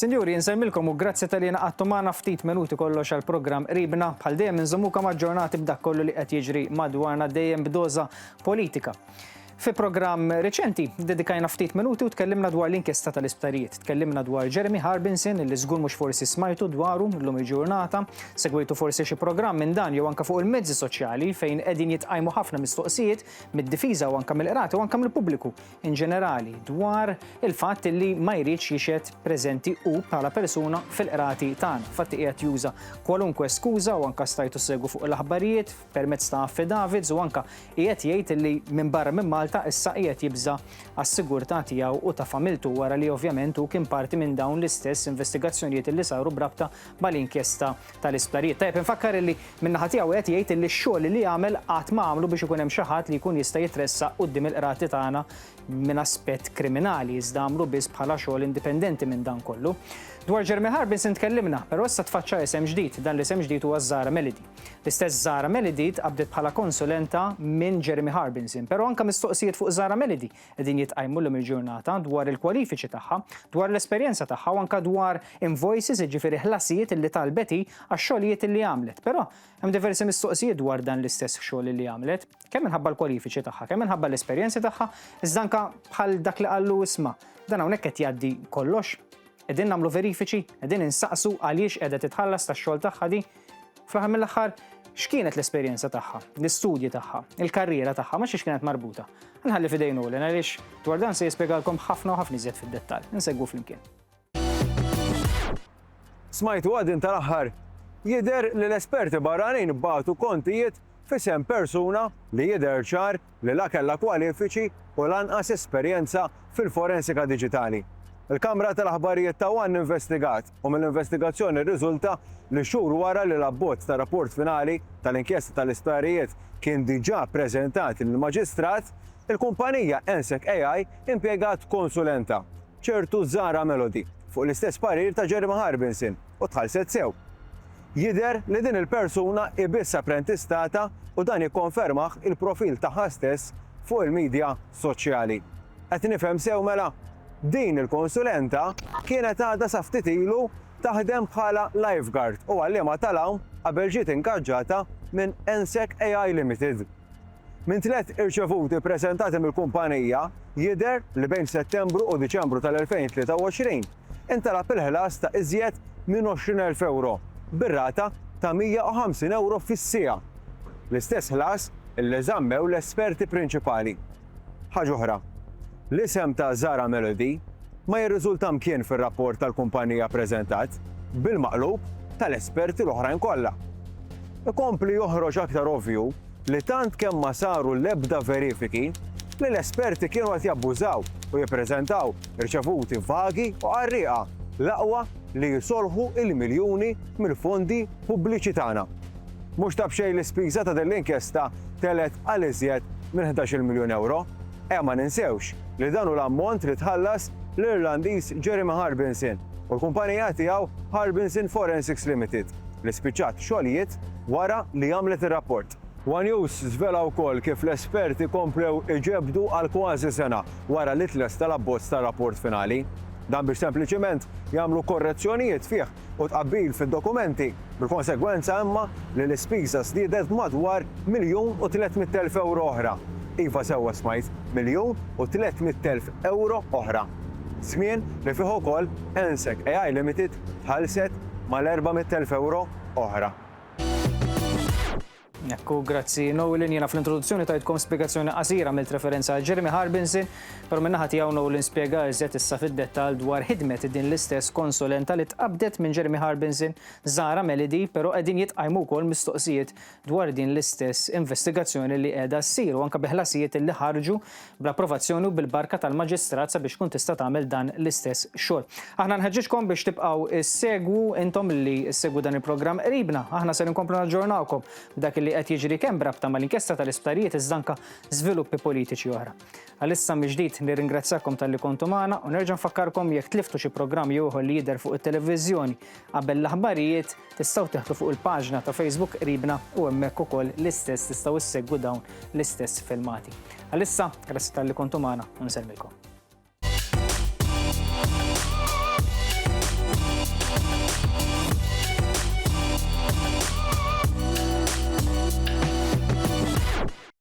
Sinjuri, nsemmilkom u grazzi tal-li naqattu magħna ftit minuti kollox għall-programm Qribna bħal dejjem inżommukom maġġornati b'dak kollu li qed jiġri madwarna dejjem b'doża politika. Fi programm reċenti dedikajna ftit minuti u tkellimna dwar l-inkjesta tal-isptarijiet. Tkellimna dwar Jeremy Harbinson illi żgur mhux forsi smajtu dwaru llum il-ġurnata, segwejtu forsi xi programm minn dan jew anke fuq il-mezzi soċjali fejn qegħdin jitqajmu ħafna mistoqsijiet mid-difiża u anke mill-qrati u anke mill-pubbliku in ġenerali dwar il-fatt illi ma jridx jixed preżenti hu bħala persuna fil-qrati tagħna. Fatti qiegħed juża kwalunkwe skuża u anke stajtu segwu fuq l-aħbarijiet permezz ta' affidavits u anke qiegħed jgħid illi minn barra minn Malta issa qiegħed jibża għas-sigurtà tiegħu u ta' familtu wara li ovvjament hu kien parti minn dawn l-istess investigazzjonijiet li saru brabta mal-inkjesta tal-isptarijiet. Tajjeb infakkar li min-naħa tiegħu qed jgħid li x-xogħol li jagħmel qatt ma għamlu biex ikun hemm xi ħadd li jkun jista' jitressaq quddiem il-qrati tagħna minn aspett kriminali, iżda għamlu biss bħala xogħol indipendenti minn dan kollu. Dwar Jeremy Harbinson tkellimna, però issa tfaċċa isem ġdid, dan l-isem ġdid huwa Zara Melody. L-istess Zara Melody tqabdet bħala konsulenta minn Jeremy Harbinson, però anke mistoqsijiet fuq Zara Melody qegħdin jitqajmu llum il-ġurnata dwar il-kwalifiċi tagħha, dwar l-esperjenza tagħha u anke dwar invoices, jiġifieri ħlasijiet illi talbeti għax-xogħlijiet illi għamlet. Però hemm diversi mistoqsijiet dwar dan l-istess xogħol li għamlet, kemm minħabba l-kwalifiċi tagħha, kemm minħabba l-esperjenzi tagħha, iżda anke bħal dak li qallu isma' dan hawnhekk qed jgħaddi kollox. Qegħdin nagħmlu verifiċi, qegħdin insaqsu għaliex qiegħda titħallas tax-xogħol tagħha di. Fl-aħħar mill-aħħar x'kienet l-esperjenza tagħha, l-istudji tagħha, il-karriera tagħha, ma x'kienet marbuta. Nħalli f'idejn Nolin għaliex dwar dan se jispjegalkom ħafna u ħafna iżjed fid-dettall. Insegwu flimkien. Smajtu għadin tal-aħħar jidher li l-esperti barranin bagħtu kontijiet f'isem persuna li jidher ċar li la kellha kwalifiċi u lanqas esperjenza fil-forensika diġitali. Il-Kamra tal-Aħbarijiet ta' One investigat u mill-investigazzjoni rriżulta li xhur wara li l-abbozz ta' rapport finali tal-inkjesta tal-isptarijiet kien diġà ppreżentat lill-Maġistrat, il-kumpanija Ensec AI impjegat konsulenta, ċertu Zara Melody, fuq l-istess parir ta' Jeremy Harbinson u tħallset sew. Jidher li din il-persuna ibiss apprentistata u dan jikkonfermah il-profil tagħha stess fuq il-medja soċjali. Qed nifhem sew mela din il-konsulenta kienet għadha sa ftit ilu taħdem bħala lifeguard u għalliema tal-hawn qabel ġiet ingaġġata minn Ensec AI Limited. Minn 3 irċevuti ppreżentati mill-kumpanija jidher li bejn Settembru u Diċembru tal-2023 intalab il-ħlas ta' iżjed minn 20,000 euro bir-rata ta' 150 euro fis-siegħa. L-istess ħlas illi żammew l-esperti prinċipali. Ħaġa oħra, l-isem ta' Zara Melody ma jirriżulta mkien fir-rapport tal-kumpanija ppreżentat bil-maqlub tal-esperti l-oħrajn kollha. Ikompli joħroġ aktar ovvju li tant kemm ma saru l-ebda verifiki li l-esperti kienu qed jabbużaw u jippreżentaw irċevuti vagi u qarrieqa l-aqwa li jisolħu il-miljuni mill-fondi pubbliċi tagħna. Mhux ta' bxejn l-ispiża ta' din l-inkjesta telet għal iżjed minn 11 miljun euro. Ma ninsewx li dan hu l-ammont li tħallas l-Irlandiż Jeremy Harbinson u l-kumpanija tiegħu Harbinson Forensics Limited li spiċċat xogħlijiet wara li għamlet ir-rapport. One News żvela wkoll kif l-esperti komplew iġebdu għal kważi sena wara li tlest tal-abbozz tar-rapport finali. Dan biex sempliċiment jagħmlu korrezzjonijiet fih u tqabbil fid-dokumenti bil-konsegwenza imma li l-ispiża żdiedet madwar 1,300,000 euro oħra. Iva sewwa smajt 1,300,000 euro oħra. Żmien li fih ukoll Ensec AI Limited ħallset mal-400,000 euro oħra. Ekku, grazzi Nolin, jiena fl-introduzzjoni tajtkom spjegazzjoni qasira mill-referenza għal Jeremy Harbinson, però min-naħa tiegħu Nolin spjega iżjed issa fid-dettall dwar ħidmet din l-istess konsulenta li tqabdet minn Jeremy Harbinson, Zara Melody, però qegħdin jitqajmu wkoll mistoqsijiet dwar din l-istess investigazzjoni li qiegħda ssir u anke biħlasijiet li ħarġu bl-approvazzjoni u bil-barka tal-Maġistrat sabiex tkun tista' tagħmel dan l-istess xogħol. Aħna nħeġġiġkom biex tibqgħu issegwu intom li issegwu dan il-programm qribna. Aħna se nkomplu naġġornawkom b'dak li qed jiġri kemm brabta mal-inkjesta tal-isptarijiet iżda anke żviluppi politiċi oħra. Għalissa mill-ġdid nirringrazzjakom tal-li kontu magħna u nerġa' nfakkarkom jekk tliftu xi programm ieħor li jidher fuq it-televiżjoni qabel l-aħbarijiet tistgħu teħdu fuq il-paġna ta' Facebook Qribna u hemmhekk ukoll l-istess tistgħu issegwu dawn l-istess filmati. Għalissa, grazzi tal-li kontu magħna u nsellmilkom.